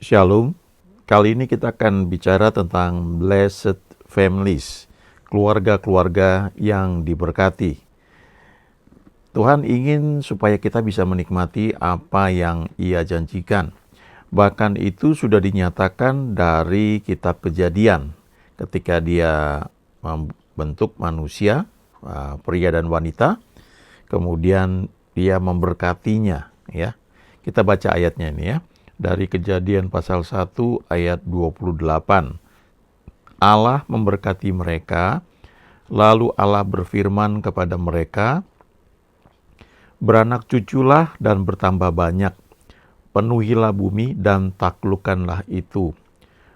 Shalom, kali ini kita akan bicara tentang blessed families, keluarga-keluarga yang diberkati. Tuhan ingin supaya kita bisa menikmati apa yang Ia janjikan. Bahkan itu sudah dinyatakan dari kitab Kejadian ketika Dia membentuk manusia, pria dan wanita, kemudian Dia memberkatinya, ya. Kita baca ayatnya ini ya. Dari Kejadian pasal 1 ayat 28. Allah memberkati mereka, lalu Allah berfirman kepada mereka, "Beranak cuculah dan bertambah banyak, penuhilah bumi dan taklukkanlah itu.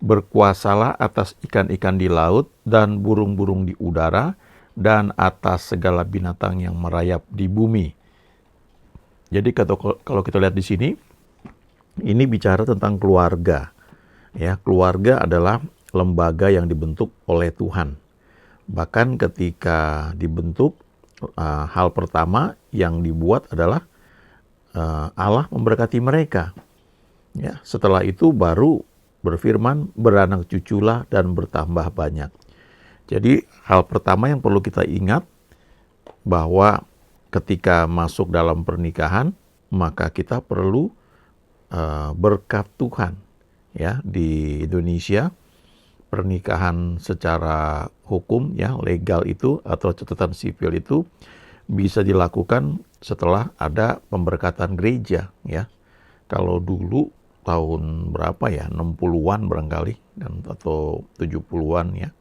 Berkuasalah atas ikan-ikan di laut dan burung-burung di udara, dan atas segala binatang yang merayap di bumi." Jadi kalau kita lihat di sini, ini bicara tentang keluarga. Ya, keluarga adalah lembaga yang dibentuk oleh Tuhan. Bahkan ketika dibentuk, hal pertama yang dibuat adalah Allah memberkati mereka. Ya, setelah itu baru berfirman, "Beranak cuculah dan bertambah banyak." Jadi hal pertama yang perlu kita ingat bahwa ketika masuk dalam pernikahan, maka kita perlu berkat Tuhan. Ya, di Indonesia pernikahan secara hukum, ya, legal itu atau catatan sipil itu bisa dilakukan setelah ada pemberkatan gereja, ya. Kalau dulu tahun berapa ya, 60-an barangkali atau 70-an ya.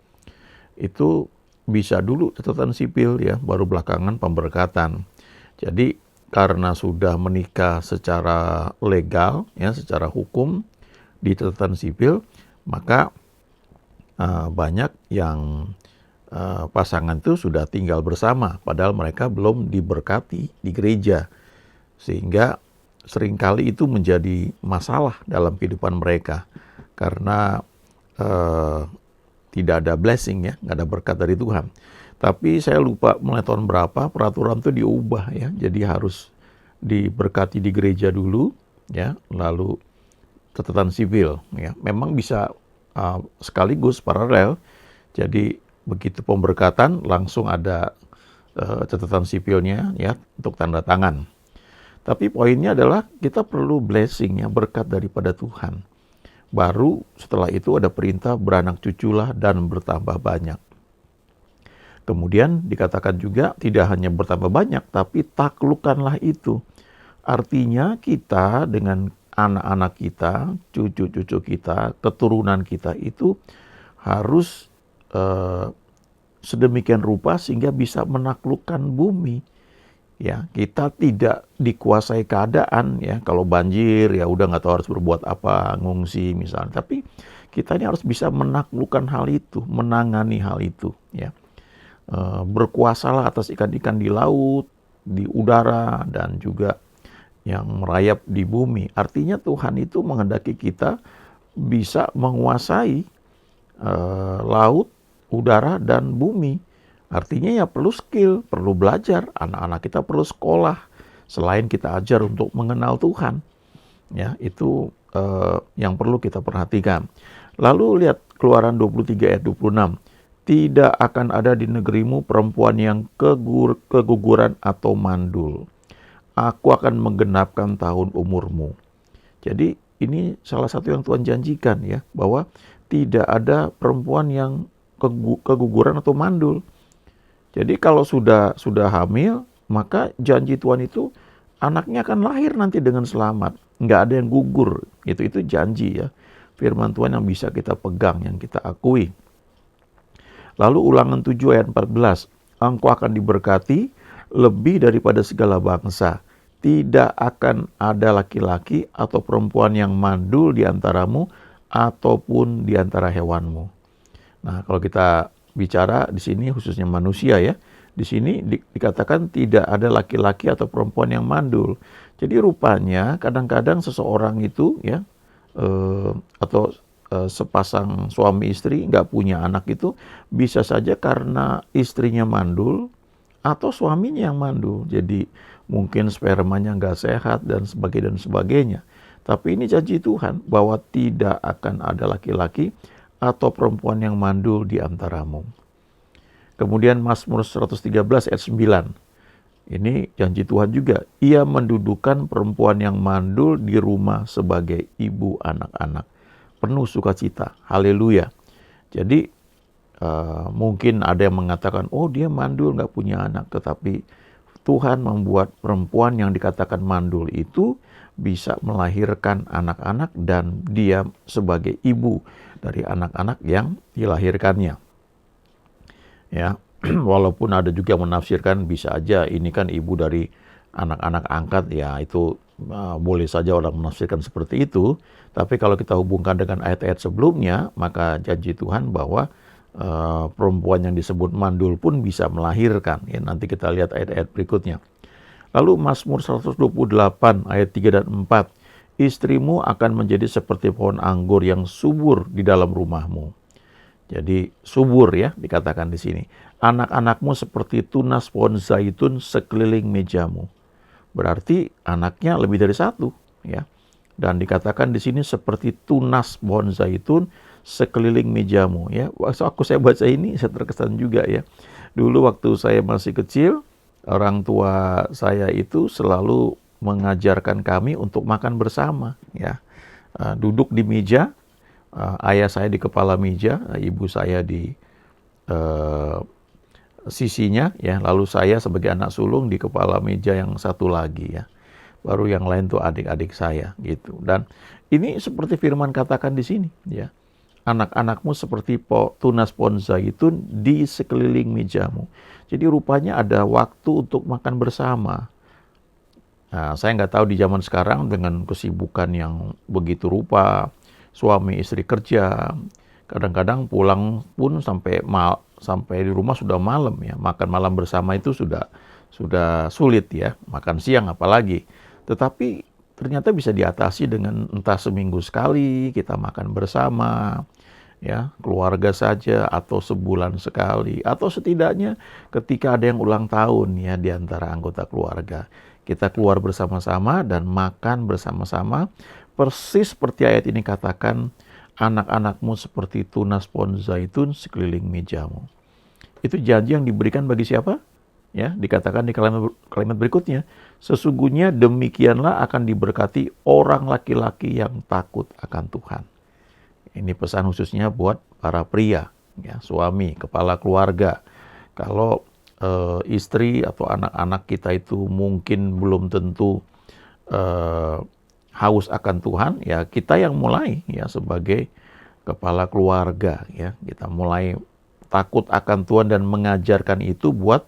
Itu bisa dulu catatan sipil, ya, baru belakangan pemberkatan. Jadi karena sudah menikah secara legal, ya, secara hukum di catatan sipil, maka banyak yang pasangan itu sudah tinggal bersama, padahal mereka belum diberkati di gereja, sehingga seringkali itu menjadi masalah dalam kehidupan mereka karena tidak ada blessing, ya, nggak ada berkat dari Tuhan. Tapi saya lupa mulai tahun berapa peraturan itu diubah, ya. Jadi harus diberkati di gereja dulu, ya, lalu catatan sipil, ya. Memang bisa sekaligus paralel. Jadi begitu pemberkatan langsung ada catatan sipilnya, ya, untuk tanda tangan. Tapi poinnya adalah kita perlu blessing, ya, berkat daripada Tuhan. Baru setelah itu ada perintah beranak cuculah dan bertambah banyak. Kemudian dikatakan juga tidak hanya bertambah banyak, tapi taklukkanlah itu. Artinya kita dengan anak-anak kita, cucu-cucu kita, keturunan kita itu harus sedemikian rupa sehingga bisa menaklukkan bumi. Ya, kita tidak dikuasai keadaan, ya. Kalau banjir, ya udah nggak tahu harus berbuat apa, ngungsi misalnya. Tapi kita ini harus bisa menaklukkan hal itu, menangani hal itu, ya. Berkuasalah atas ikan-ikan di laut, di udara, dan juga yang merayap di bumi. Artinya Tuhan itu menghendaki kita bisa menguasai laut, udara, dan bumi. Artinya ya perlu skill, perlu belajar. Anak-anak kita perlu sekolah. Selain kita ajar untuk mengenal Tuhan, ya, itu yang perlu kita perhatikan. Lalu lihat Keluaran 23 ayat 26. Tidak akan ada di negerimu perempuan yang keguguran atau mandul. Aku akan menggenapkan tahun umurmu. Jadi ini salah satu yang Tuhan janjikan, ya, bahwa tidak ada perempuan yang keguguran atau mandul. Jadi kalau sudah hamil, maka janji Tuhan itu anaknya akan lahir nanti dengan selamat. Nggak ada yang gugur. Itu janji, ya. Firman Tuhan yang bisa kita pegang, yang kita akui. Lalu Ulangan 7 ayat 14. Engkau akan diberkati lebih daripada segala bangsa. Tidak akan ada laki-laki atau perempuan yang mandul di antaramu ataupun di antara hewanmu. Nah, kalau kita bicara di sini khususnya manusia, ya. Di sini dikatakan tidak ada laki-laki atau perempuan yang mandul. Jadi rupanya kadang-kadang seseorang itu, ya, atau sepasang suami istri nggak punya anak itu bisa saja karena istrinya mandul atau suaminya yang mandul. Jadi mungkin spermanya nggak sehat dan sebagainya. Tapi ini janji Tuhan bahwa tidak akan ada laki-laki atau perempuan yang mandul di antaramu. Kemudian Mazmur 113 ayat 9. Ini janji Tuhan juga. Ia mendudukan perempuan yang mandul di rumah sebagai ibu anak-anak. Penuh sukacita. Haleluya. Jadi mungkin ada yang mengatakan, oh dia mandul nggak punya anak. Tetapi Tuhan membuat perempuan yang dikatakan mandul itu bisa melahirkan anak-anak dan dia sebagai ibu dari anak-anak yang dilahirkannya. Ya, walaupun ada juga yang menafsirkan bisa aja ini kan ibu dari anak-anak angkat, ya itu boleh saja orang menafsirkan seperti itu. Tapi kalau kita hubungkan dengan ayat-ayat sebelumnya, maka janji Tuhan bahwa perempuan yang disebut mandul pun bisa melahirkan. Ya, nanti kita lihat ayat-ayat berikutnya. Lalu Mazmur 128 ayat 3 dan 4. Istrimu akan menjadi seperti pohon anggur yang subur di dalam rumahmu. Jadi subur ya dikatakan di sini. Anak-anakmu seperti tunas pohon zaitun sekeliling mejamu. Berarti anaknya lebih dari satu ya. Dan dikatakan di sini seperti tunas pohon zaitun sekeliling mejamu ya. Waktu saya baca ini saya terkesan juga ya. Dulu waktu saya masih kecil, orang tua saya itu selalu mengajarkan kami untuk makan bersama ya. Duduk di meja, ayah saya di kepala meja, ibu saya di sisinya ya, lalu saya sebagai anak sulung di kepala meja yang satu lagi ya. Baru yang lain tuh adik-adik saya gitu. Dan ini seperti firman katakan di sini ya. Anak-anakmu seperti tunas pohon zaitun di sekeliling mejamu. Jadi rupanya ada waktu untuk makan bersama. Nah, saya nggak tahu di zaman sekarang dengan kesibukan yang begitu rupa, suami istri kerja, kadang-kadang pulang pun sampai di rumah sudah malam ya. Makan malam bersama itu sudah sulit ya. Makan siang apalagi. Tetapi ternyata bisa diatasi dengan entah seminggu sekali kita makan bersama, ya keluarga saja, atau sebulan sekali, atau setidaknya ketika ada yang ulang tahun ya di antara anggota keluarga. Kita keluar bersama-sama dan makan bersama-sama, persis seperti ayat ini katakan, anak-anakmu seperti tunas pohon zaitun sekeliling mejamu. Itu janji yang diberikan bagi siapa? Ya, dikatakan di kalimat berikutnya, sesungguhnya demikianlah akan diberkati orang laki-laki yang takut akan Tuhan. Ini pesan khususnya buat para pria, ya, suami, kepala keluarga. Kalau istri atau anak-anak kita itu mungkin belum tentu haus akan Tuhan, ya kita yang mulai ya sebagai kepala keluarga, ya kita mulai takut akan Tuhan dan mengajarkan itu buat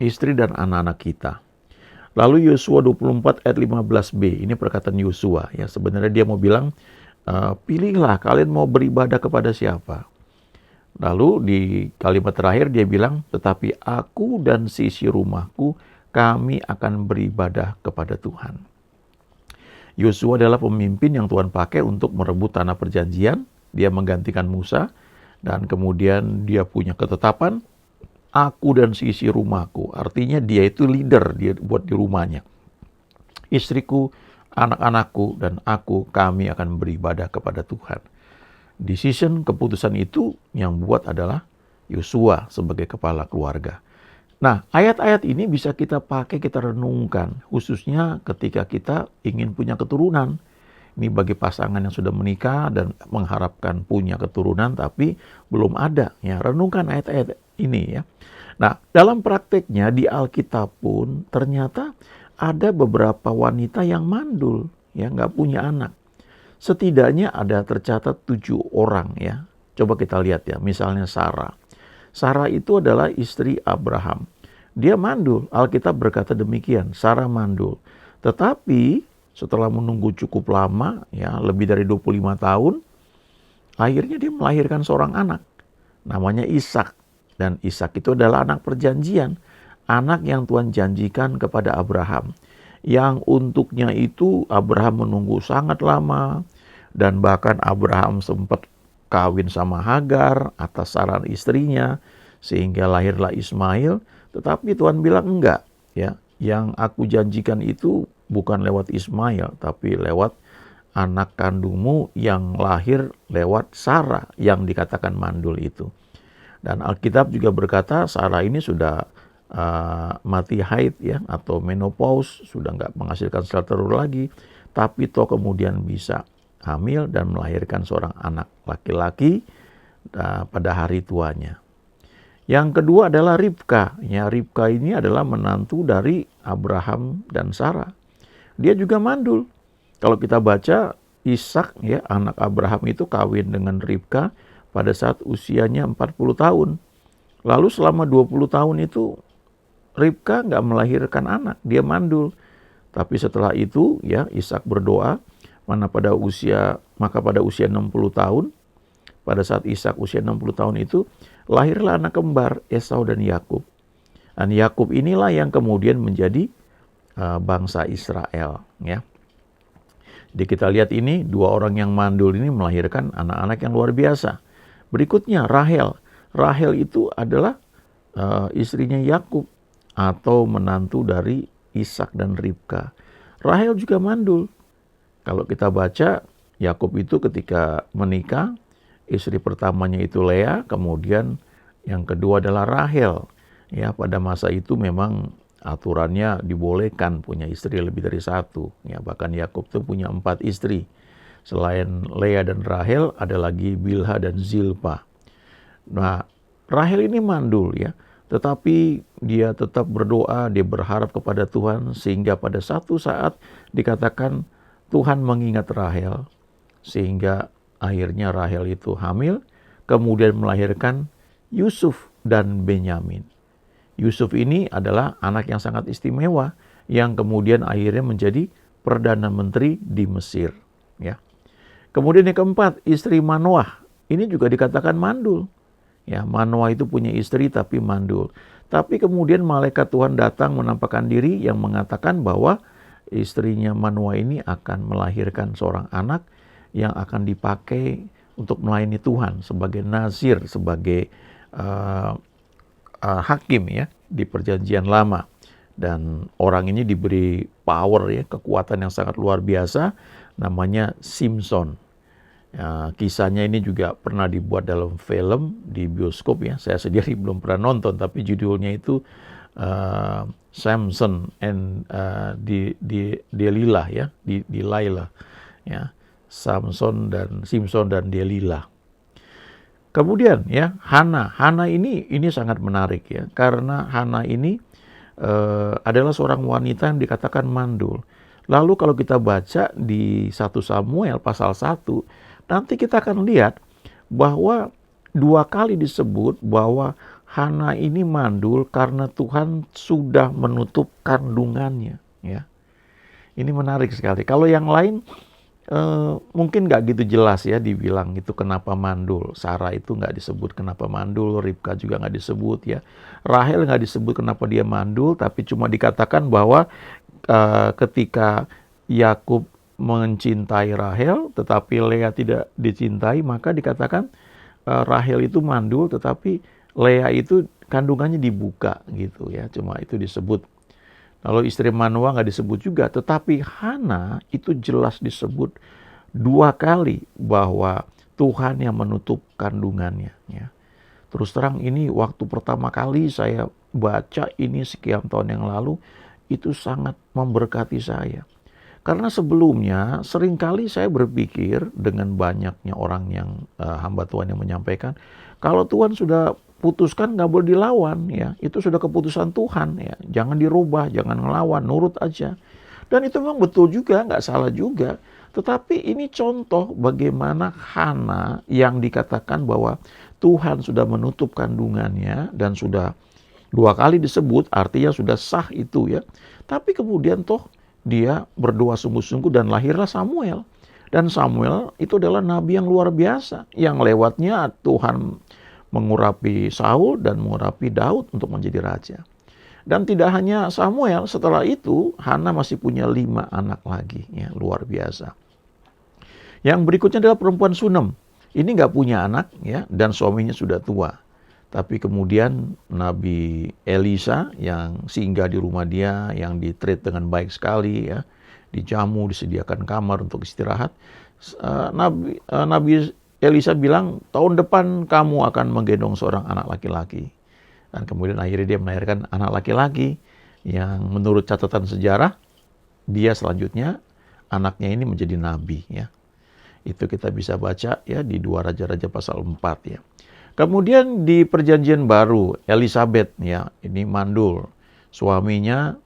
istri dan anak-anak kita. Lalu Yosua 24 ayat 15b, ini perkataan Yosua ya, sebenarnya dia mau bilang pilihlah kalian mau beribadah kepada siapa. Lalu di kalimat terakhir dia bilang, tetapi aku dan sisi rumahku kami akan beribadah kepada Tuhan. Yosua adalah pemimpin yang Tuhan pakai untuk merebut tanah perjanjian. Dia menggantikan Musa dan kemudian dia punya ketetapan, aku dan sisi rumahku. Artinya dia itu leader, dia buat di rumahnya. Istriku, anak-anakku, dan aku, kami akan beribadah kepada Tuhan. Decision, keputusan itu yang buat adalah Yosua sebagai kepala keluarga. Nah, ayat-ayat ini bisa kita pakai, kita renungkan. Khususnya ketika kita ingin punya keturunan. Ini bagi pasangan yang sudah menikah dan mengharapkan punya keturunan tapi belum ada. Ya, renungkan ayat-ayat ini ya. Nah, dalam prakteknya di Alkitab pun ternyata ada beberapa wanita yang mandul, ya nggak punya anak. Setidaknya ada tercatat 7 orang ya. Coba kita lihat ya, misalnya Sarah. Sarah itu adalah istri Abraham. Dia mandul, Alkitab berkata demikian, Sarah mandul. Tetapi setelah menunggu cukup lama, ya lebih dari 25 tahun, akhirnya dia melahirkan seorang anak. Namanya Ishak. Dan Ishak itu adalah anak perjanjian. Anak yang Tuhan janjikan kepada Abraham. Yang untuknya itu Abraham menunggu sangat lama. Dan bahkan Abraham sempat kawin sama Hagar atas saran istrinya. Sehingga lahirlah Ismail. Tetapi Tuhan bilang enggak. Ya, yang aku janjikan itu bukan lewat Ismail, tapi lewat anak kandungmu yang lahir lewat Sarah yang dikatakan mandul itu. Dan Alkitab juga berkata Sarah ini sudah mati haid ya, atau menopause, sudah nggak menghasilkan sel telur lagi, tapi toh kemudian bisa hamil dan melahirkan seorang anak laki-laki pada hari tuanya. Yang kedua adalah Ribka. Ya, Ribka ini adalah menantu dari Abraham dan Sarah. Dia juga mandul. Kalau kita baca Ishak ya, anak Abraham itu kawin dengan Ribka pada saat usianya 40 tahun. Lalu selama 20 tahun itu Ribka nggak melahirkan anak, dia mandul. Tapi setelah itu ya Ishak berdoa, maka pada usia 60 tahun, pada saat Ishak usia 60 tahun itu, lahirlah anak kembar Esau dan Yakub. Dan Yakub inilah yang kemudian menjadi bangsa Israel. Ya. Jadi kita lihat ini, dua orang yang mandul ini melahirkan anak-anak yang luar biasa. Berikutnya Rahel. Rahel itu adalah istrinya Yakub atau menantu dari Ishak dan Ribka. Rahel juga mandul. Kalau kita baca, Yakub itu ketika menikah, istri pertamanya itu Lea, kemudian yang kedua adalah Rahel. Ya, pada masa itu memang aturannya dibolehkan punya istri lebih dari satu. Ya, bahkan Yakub itu punya 4 istri. Selain Lea dan Rahel, ada lagi Bilha dan Zilpa. Nah, Rahel ini mandul ya, tetapi dia tetap berdoa, dia berharap kepada Tuhan, sehingga pada satu saat dikatakan Tuhan mengingat Rahel, sehingga akhirnya Rahel itu hamil, kemudian melahirkan Yusuf dan Benyamin. Yusuf ini adalah anak yang sangat istimewa, yang kemudian akhirnya menjadi Perdana Menteri di Mesir. Ya. Kemudian yang keempat, istri Manoah. Ini juga dikatakan mandul. Ya, Manoah itu punya istri tapi mandul. Tapi kemudian malaikat Tuhan datang menampakkan diri yang mengatakan bahwa istrinya Manoah ini akan melahirkan seorang anak yang akan dipakai untuk melayani Tuhan sebagai nazir, sebagai hakim ya di Perjanjian Lama. Dan orang ini diberi power ya, kekuatan yang sangat luar biasa, namanya Simson. Ya, kisahnya ini juga pernah dibuat dalam film di bioskop ya. Saya sendiri belum pernah nonton, tapi judulnya itu Samson and Delilah ya, Delilah ya. Samson dan Simpson dan Delilah. Kemudian ya Hana ini sangat menarik ya, karena Hana ini adalah seorang wanita yang dikatakan mandul. Lalu kalau kita baca di 1 Samuel pasal 1, nanti kita akan lihat bahwa 2 kali disebut bahwa Hana ini mandul karena Tuhan sudah menutup kandungannya. Ya. Ini menarik sekali. Kalau yang lain mungkin nggak gitu jelas ya dibilang itu kenapa mandul. Sarah itu nggak disebut kenapa mandul, Ribka juga nggak disebut ya. Rahel nggak disebut kenapa dia mandul, tapi cuma dikatakan bahwa ketika Yakub mencintai Rahel, tetapi Lea tidak dicintai, maka dikatakan Rahel itu mandul, tetapi Lea itu kandungannya dibuka gitu ya. Cuma itu disebut. Lalu istri Manoah nggak disebut juga, tetapi Hana itu jelas disebut 2 kali bahwa Tuhan yang menutup kandungannya. Ya. Terus terang ini waktu pertama kali saya baca ini sekian tahun yang lalu, itu sangat memberkati saya. Karena sebelumnya seringkali saya berpikir dengan banyaknya orang yang hamba Tuhan yang menyampaikan, kalau Tuhan sudah putuskan nggak boleh dilawan ya, itu sudah keputusan Tuhan ya, jangan dirubah, jangan ngelawan, nurut aja. Dan itu memang betul juga, nggak salah juga. Tetapi ini contoh bagaimana Hana yang dikatakan bahwa Tuhan sudah menutup kandungannya dan sudah 2 kali disebut, artinya sudah sah itu ya. Tapi kemudian toh dia berdoa sungguh-sungguh dan lahirlah Samuel. Dan Samuel itu adalah nabi yang luar biasa, yang lewatnya Tuhan mengurapi Saul dan mengurapi Daud untuk menjadi raja. Dan tidak hanya Samuel, setelah itu Hana masih punya 5 anak lagi, ya, luar biasa. Yang berikutnya adalah perempuan Sunem. Ini nggak punya anak, ya, dan suaminya sudah tua. Tapi kemudian Nabi Elisa yang singgah di rumah dia, yang di-treat dengan baik sekali ya, dijamu, disediakan kamar untuk istirahat. Nabi Elisa bilang, tahun depan kamu akan menggendong seorang anak laki-laki. Dan kemudian akhirnya dia melahirkan anak laki-laki yang menurut catatan sejarah, dia selanjutnya anaknya ini menjadi nabi ya. Itu kita bisa baca ya di 2 Raja-Raja pasal 4 ya. Kemudian di Perjanjian Baru, Elizabeth ya, ini mandul. Suaminya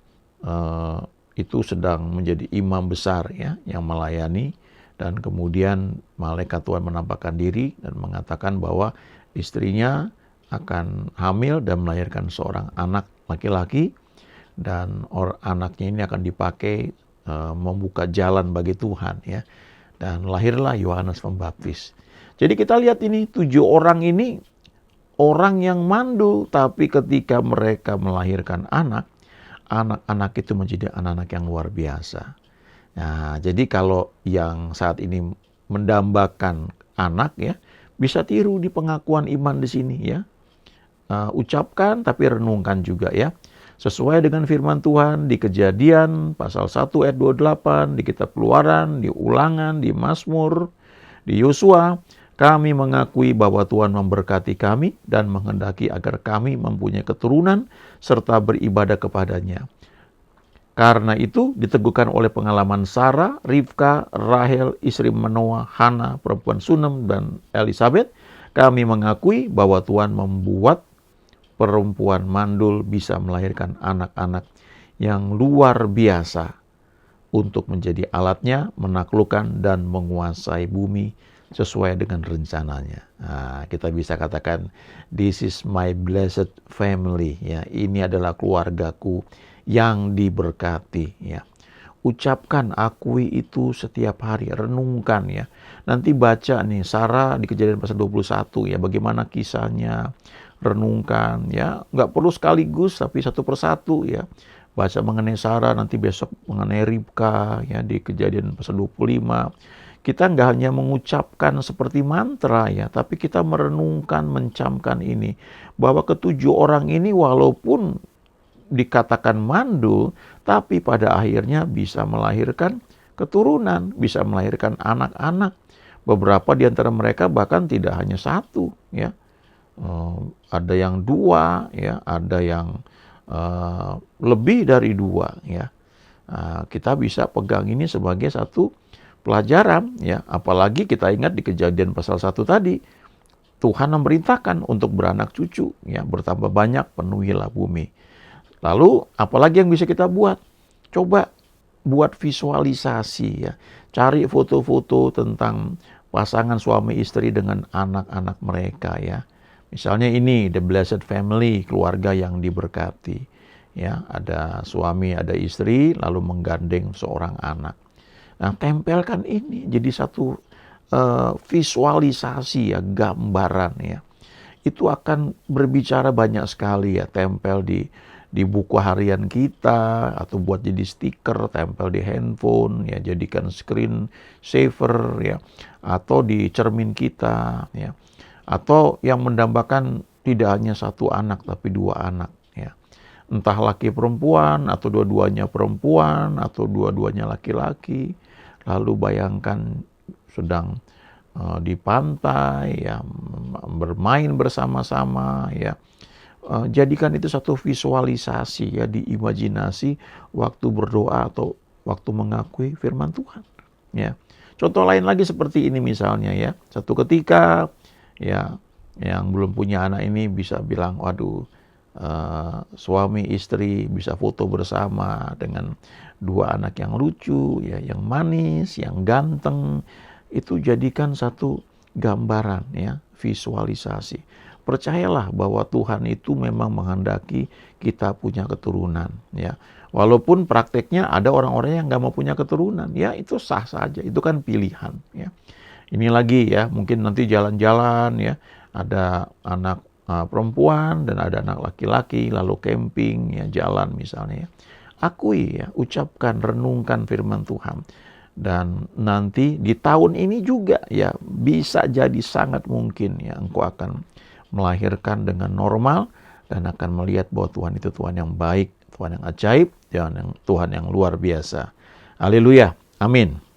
itu sedang menjadi imam besar ya, yang melayani. Dan kemudian malaikat Tuhan menampakkan diri dan mengatakan bahwa istrinya akan hamil dan melahirkan seorang anak laki-laki. Dan anaknya ini akan dipakai membuka jalan bagi Tuhan ya. Dan lahirlah Yohanes Pembaptis. Jadi kita lihat ini 7 orang ini orang yang mandul, tapi ketika mereka melahirkan anak-anak itu menjadi anak-anak yang luar biasa. Nah, jadi kalau yang saat ini mendambakan anak ya, bisa tiru di pengakuan iman di sini ya. Ucapkan tapi renungkan juga ya. Sesuai dengan firman Tuhan di Kejadian pasal 1 ayat 28, di Kitab Keluaran, di Ulangan, di Mazmur, di Yosua, kami mengakui bahwa Tuhan memberkati kami dan menghendaki agar kami mempunyai keturunan serta beribadah kepadanya. Karena itu diteguhkan oleh pengalaman Sarah, Ribka, Rahel, istri Manoah, Hana, perempuan Sunem, dan Elizabeth, kami mengakui bahwa Tuhan membuat perempuan mandul bisa melahirkan anak-anak yang luar biasa untuk menjadi alatnya menaklukkan dan menguasai bumi sesuai dengan rencananya. Nah, kita bisa katakan, this is my blessed family. Ya, ini adalah keluargaku yang diberkati. Ya, ucapkan, akui itu setiap hari, renungkan ya. Nanti baca nih Sarah di Kejadian pasal 21 ya, bagaimana kisahnya. Renungkan ya, nggak perlu sekaligus tapi satu persatu ya. Baca mengenai Sarah, nanti besok mengenai Ribka ya di Kejadian pasal 25. Kita nggak hanya mengucapkan seperti mantra ya, tapi kita merenungkan, mencamkan ini bahwa ketujuh orang ini walaupun dikatakan mandul, tapi pada akhirnya bisa melahirkan keturunan, bisa melahirkan anak-anak. Beberapa di antara mereka bahkan tidak hanya satu ya. Ada yang 2 ya, ada yang lebih dari 2 ya. Kita bisa pegang ini sebagai satu pelajaran ya, apalagi kita ingat di Kejadian pasal 1 tadi, Tuhan memerintahkan untuk beranak cucu ya, bertambah banyak, penuhilah bumi. Lalu apalagi yang bisa kita buat? Coba buat visualisasi ya. Cari foto-foto tentang pasangan suami istri dengan anak-anak mereka ya. Misalnya ini the blessed family, keluarga yang diberkati. Ya, ada suami, ada istri, lalu menggandeng seorang anak. Nah, tempelkan ini jadi satu visualisasi ya, gambaran ya. Itu akan berbicara banyak sekali ya, tempel di buku harian kita, atau buat jadi stiker, tempel di handphone, ya jadikan screen saver ya, atau di cermin kita ya. Atau yang mendambakan tidak hanya satu anak tapi 2 anak ya. Entah laki perempuan atau dua-duanya perempuan atau dua-duanya laki-laki. Lalu bayangkan sedang di pantai ya, bermain bersama-sama ya. Jadikan itu satu visualisasi ya, di imajinasi waktu berdoa atau waktu mengakui firman Tuhan ya. Contoh lain lagi seperti ini misalnya ya. Satu ketika ya, yang belum punya anak ini bisa bilang, waduh, suami istri bisa foto bersama dengan 2 anak yang lucu, ya, yang manis, yang ganteng. Itu jadikan satu gambaran, ya, visualisasi. Percayalah bahwa Tuhan itu memang menghendaki kita punya keturunan, ya. Walaupun prakteknya ada orang-orang yang nggak mau punya keturunan, ya itu sah saja, itu kan pilihan, ya. Ini lagi ya, mungkin nanti jalan-jalan ya, ada anak perempuan dan ada anak laki-laki, lalu camping ya, jalan misalnya ya. Akui ya, ucapkan, renungkan firman Tuhan. Dan nanti di tahun ini juga ya, bisa jadi sangat mungkin ya, engkau akan melahirkan dengan normal, dan akan melihat bahwa Tuhan itu Tuhan yang baik, Tuhan yang ajaib, Tuhan yang luar biasa. Haleluya. Amin.